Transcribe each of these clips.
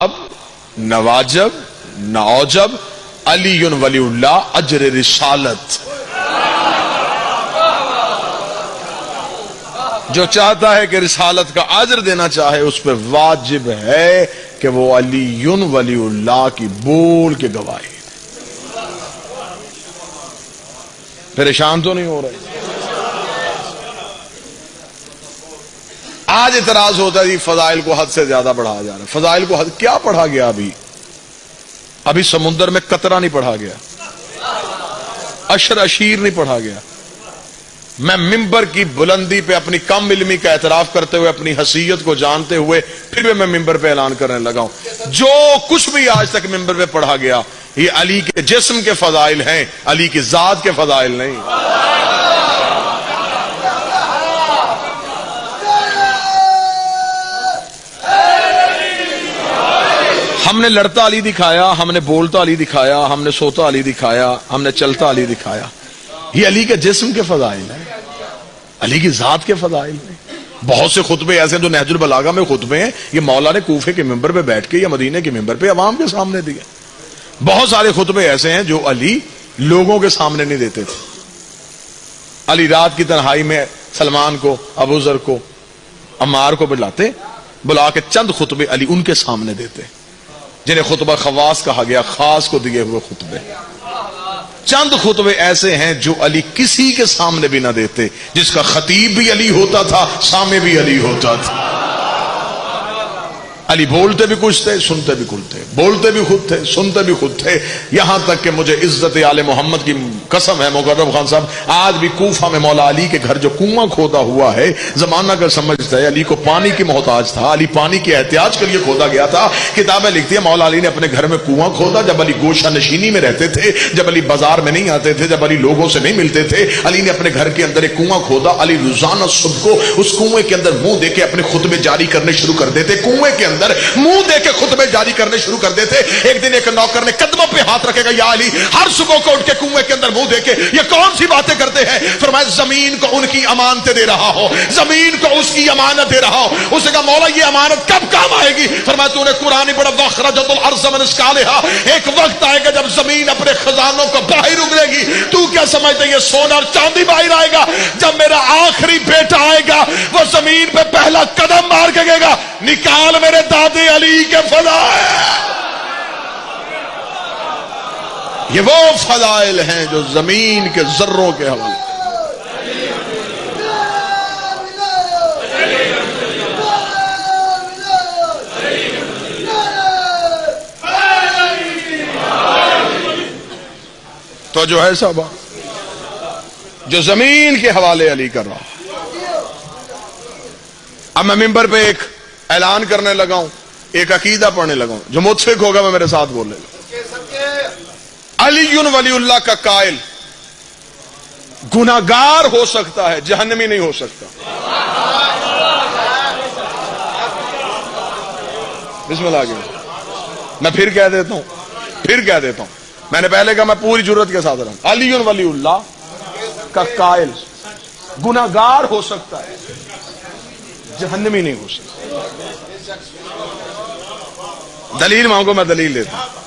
اب نواجب نعوجب علی ولی اللہ اجر رسالت. جو چاہتا ہے کہ رسالت کا اجر دینا چاہے اس پہ واجب ہے کہ وہ علی ولی اللہ کی بول کے گواہی. پریشان تو نہیں ہو رہے؟ آج اعتراض ہوتا ہے جی فضائل کو حد سے زیادہ پڑھایا جا رہا ہے. فضائل کو حد کیا پڑھا گیا؟ ابھی سمندر میں قطرہ نہیں پڑھا گیا، اشر اشیر نہیں پڑھا گیا. میں ممبر کی بلندی پہ اپنی کم علمی کا اعتراف کرتے ہوئے، اپنی حیثیت کو جانتے ہوئے پھر بھی میں ممبر پہ اعلان کرنے لگا ہوں جو کچھ بھی آج تک ممبر پہ پڑھا گیا یہ علی کے جسم کے فضائل ہیں، علی کی ذات کے فضائل نہیں. ہم نے لڑتا علی دکھایا، ہم نے بولتا علی دکھایا، ہم نے سوتا علی دکھایا، ہم نے چلتا علی دکھایا. یہ علی کے جسم کے فضائل ہیں، علی کی ذات کے فضائل ہیں. بہت سے خطبے ایسے ہیں جو نہج البلاغہ میں خطبے ہیں، یہ مولا نے کوفے کے ممبر پہ بیٹھ کے یا مدینے کے ممبر پہ عوام کے سامنے دیے. بہت سارے خطبے ایسے ہیں جو علی لوگوں کے سامنے نہیں دیتے تھے. علی رات کی تنہائی میں سلمان کو، ابو ذر کو، عمار کو بلا کے چند خطبے علی ان کے سامنے دیتے جنہیں خطبہ خواص کہا گیا، خاص کو دیے ہوئے خطبے. چند خطبے ایسے ہیں جو علی کسی کے سامنے بھی نہ دیتے، جس کا خطیب بھی علی ہوتا تھا، سامع بھی علی ہوتا تھا. علی بولتے بھی کچھ تھے، سنتے بھی کچھ تھے، بولتے بھی خود تھے، سنتے بھی خود تھے. یہاں تک کہ مجھے عزت آل محمد کی قسم ہے مقرب خان صاحب، آج بھی کوفہ میں مولا علی کے گھر جو کنواں کھودا ہوا ہے، زمانہ کا سمجھتا ہے علی کو پانی کی محتاج تھا، علی پانی کی احتیاج کے لیے کھودا گیا تھا. کتابیں لکھتی ہیں مولا علی نے اپنے گھر میں کنواں کھودا جب علی گوشہ نشینی میں رہتے تھے، جب علی بازار میں نہیں آتے تھے، جب علی لوگوں سے نہیں ملتے تھے. علی نے اپنے گھر کے اندر ایک کنواں کھودا. علی روزانہ صبح کو اس کنویں کے اندر منہ دے کے اپنے خطبے جاری کرنے شروع کر دیتے، کنویں کے اندر منہ دے کے خطبے جاری کرنے شروع کر دیتے. ایک دن ایک نوکر نے قدموں پہ ہاتھ رکھے گا، یا علی ہر صبح کو اٹھ کے کنویں کے اندر منہ دے کے یہ کون سی باتیں کرتے ہیں؟ فرمایا زمین کو ان کی امانتیں دے رہا ہو، زمین کو اس کی امانت دے رہا ہو. اس نے کہا مولا یہ امانت کب کام آئے گی؟ فرمایا تو نے قرآن پڑھا واخرجت الارض من اسقالها، ایک وقت آئے گا جب زمین اپنے خزانوں کو باہر اگلے گی. تو کیا سمجھتے یہ سونا اور چاندی باہر آئے گا؟ جب میرا آخری بیٹا آئے گا وہ زمین پہ پہلا قدم مار کے گے گا، نکال میرے دادے علی کے فضائل. یہ وہ فضائل ہیں جو زمین کے ذروں کے حوالے. تو جو ہے صاحب جو زمین کے حوالے علی کر رہا. اب میں ممبر پہ ایک اعلان کرنے لگا ہوں، ایک عقیدہ پڑھنے لگا ہوں. جو متفق ہوگا میں میرے ساتھ بولنے لگا. علی ولی اللہ کا قائل گناہگار ہو سکتا ہے، جہنمی نہیں ہو سکتا. بسم اللہ آگے. میں پھر کہہ دیتا ہوں میں نے پہلے کہا، میں پوری جرت کے ساتھ رہا ہوں. علی ولی اللہ کا قائل گناہگار ہو سکتا ہے، جہنمی نہیں ہو سکتا. دلیل مانگو، میں دلیل دیتا ہوں.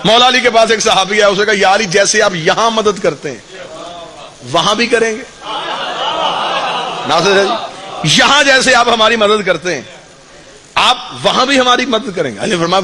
مولا علی کے پاس ایک صحابی ہے، اسے کہا یا علی جیسے آپ یہاں مدد کرتے ہیں وہاں بھی کریں گے؟ ناصر جی یہاں جیسے آپ ہماری مدد کرتے ہیں آپ وہاں بھی ہماری مدد کریں گے؟ علی فرمایا